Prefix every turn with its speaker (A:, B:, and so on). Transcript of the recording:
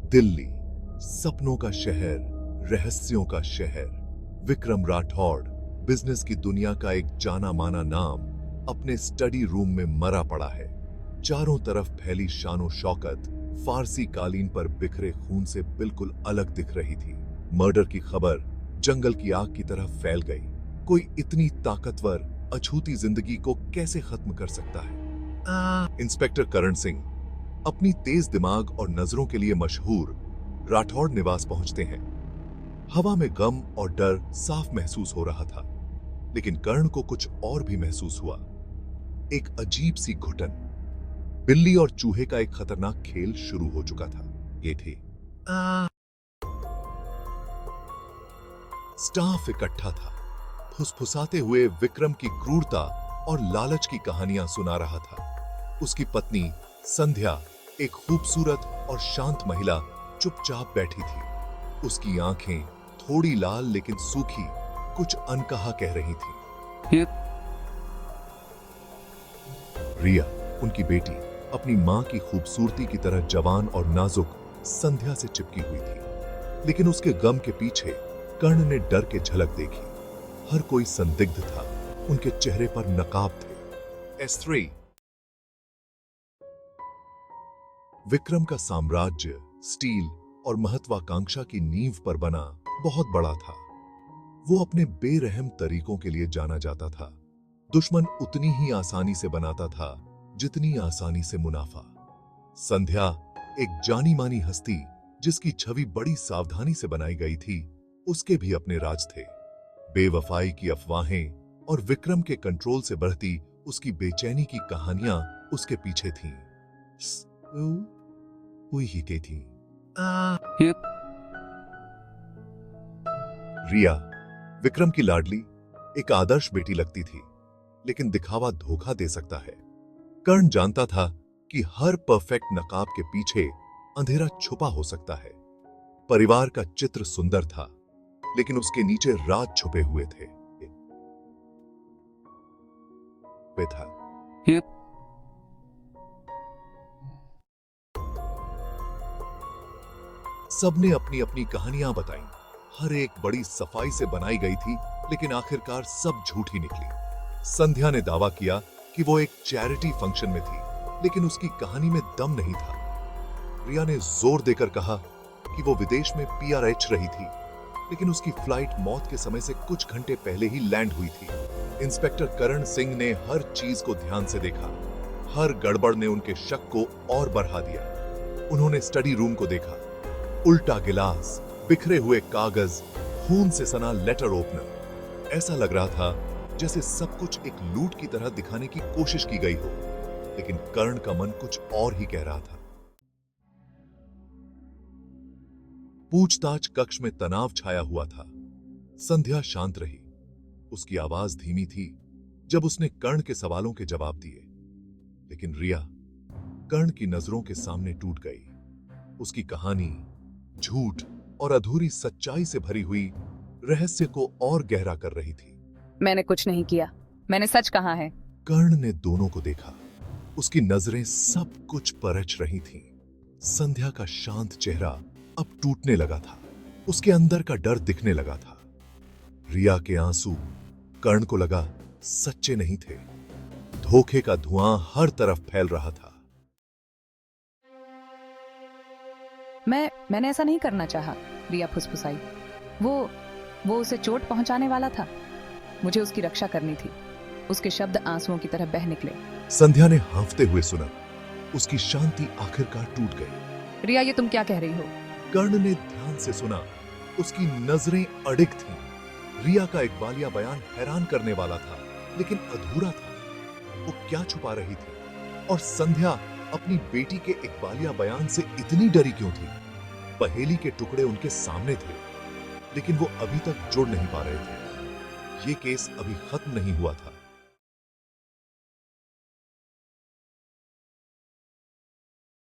A: दिल्ली, सपनों का शहर, रहस्यों का शहर। विक्रम राठौड़, बिजनेस की दुनिया का एक जाना माना नाम, अपने स्टडी रूम में मरा पड़ा है। चारों तरफ फैली शानो शौकत फारसी कालीन पर बिखरे खून से बिल्कुल अलग दिख रही थी। मर्डर की खबर जंगल की आग की तरह फैल गई। कोई इतनी ताकतवर अछूती जिंदगी को कैसे खत्म कर सकता है? इंस्पेक्टर करण सिंह अपनी तेज दिमाग और नजरों के लिए मशहूर राठौड़ निवास पहुंचते हैं। हवा में गम और डर साफ महसूस हो रहा था, लेकिन कर्ण को कुछ और भी महसूस हुआ। एक अजीब सी घुटन। बिल्ली और चूहे का एक खतरनाक खेल शुरू हो चुका था। ये थे स्टाफ इकट्ठा था। फुसफुसाते हुए विक्रम की क्रूरता और लालच की कहानियां सुना रहा था। उसकी पत्नी संध्या, एक खूबसूरत और शांत महिला, चुपचाप बैठी थी। उसकी आंखें थोड़ी लाल लेकिन सूखी कुछ अनकहा कह रही थी। रिया, उनकी बेटी, अपनी मां की खूबसूरती की तरह जवान और नाजुक संध्या से चिपकी हुई थी, लेकिन उसके गम के पीछे कर्ण ने डर के झलक देखी। हर कोई संदिग्ध था। उनके चेहरे पर नकाब थे। S3 विक्रम का साम्राज्य स्टील और महत्वाकांक्षा की नींव पर बना बहुत बड़ा था। वो अपने बेरहम तरीकों के लिए जाना जाता था। दुश्मन उतनी ही आसानी से बनाता था जितनी आसानी से मुनाफा। संध्या, एक जानी मानी हस्ती जिसकी छवि बड़ी सावधानी से बनाई गई थी, उसके भी अपने राज थे। बेवफाई की अफवाहें और विक्रम के कंट्रोल से बढ़ती उसकी बेचैनी की कहानियां उसके पीछे थीं। हुई ही थी। रिया, विक्रम की लाडली, एक आदर्श बेटी लगती थी, लेकिन दिखावा धोखा दे सकता है। कर्ण जानता था कि हर परफेक्ट नकाब के पीछे अंधेरा छुपा हो सकता है। परिवार का चित्र सुंदर था, लेकिन उसके नीचे राज छुपे हुए थे। सबने अपनी अपनी कहानियां बताई। हर एक बड़ी सफाई से बनाई गई थी, लेकिन आखिरकार सब झूठी निकली। संध्या ने दावा किया कि वो एक चैरिटी फंक्शन में थी, लेकिन उसकी कहानी में दम नहीं था। रिया ने जोर देकर कहा कि वो विदेश में PRH रही थी, लेकिन उसकी फ्लाइट मौत के समय से कुछ घंटे पहले ही लैंड हुई थी। इंस्पेक्टर करण सिंह ने हर चीज को ध्यान से देखा। हर गड़बड़ ने उनके शक को और बढ़ा दिया। उन्होंने स्टडी रूम को देखा। उल्टा गिलास, बिखरे हुए कागज, खून से सना लेटर ओपनर। ऐसा लग रहा था जैसे सब कुछ एक लूट की तरह दिखाने की कोशिश की गई हो, लेकिन कर्ण का मन कुछ और ही कह रहा था। पूछताछ कक्ष में तनाव छाया हुआ था। संध्या शांत रही। उसकी आवाज धीमी थी जब उसने कर्ण के सवालों के जवाब दिए, लेकिन रिया कर्ण की नजरों के सामने टूट गई। उसकी कहानी झूठ और अधूरी सच्चाई से भरी हुई रहस्य को और गहरा कर रही थी।
B: मैंने कुछ नहीं किया, मैंने सच कहा है।
A: कर्ण ने दोनों को देखा। उसकी नजरें सब कुछ परख रही थीं। संध्या का शांत चेहरा अब टूटने लगा था। उसके अंदर का डर दिखने लगा था। रिया के आंसू कर्ण को लगा सच्चे नहीं थे। धोखे का धुआं हर तरफ फैल रहा था।
B: मैंने ऐसा नहीं करना चाहा, रिया फुसफुसाई। वो उसे चोट पहुंचाने वाला था। मुझे उसकी रक्षा करनी थी। उसके शब्द आंसुओं की तरह बह निकले।
A: संध्या ने हांफते हुए सुना। उसकी शांति आखिरकार टूट गई।
B: रिया, ये तुम क्या कह रही हो?
A: कर्ण ने ध्यान से सुना। उसकी नजरें अडिग थीं। रिया का इकबालिया बयान हैरान करने वाला था, लेकिन अधूरा था। वो क्या छुपा रही थी? और संध्या अपनी बेटी के इकबालिया बयान से इतनी डरी क्यों थी? पहेली के टुकड़े उनके सामने थे, लेकिन वो अभी तक जुड़ नहीं पा रहे थे। ये केस अभी खत्म नहीं हुआ था।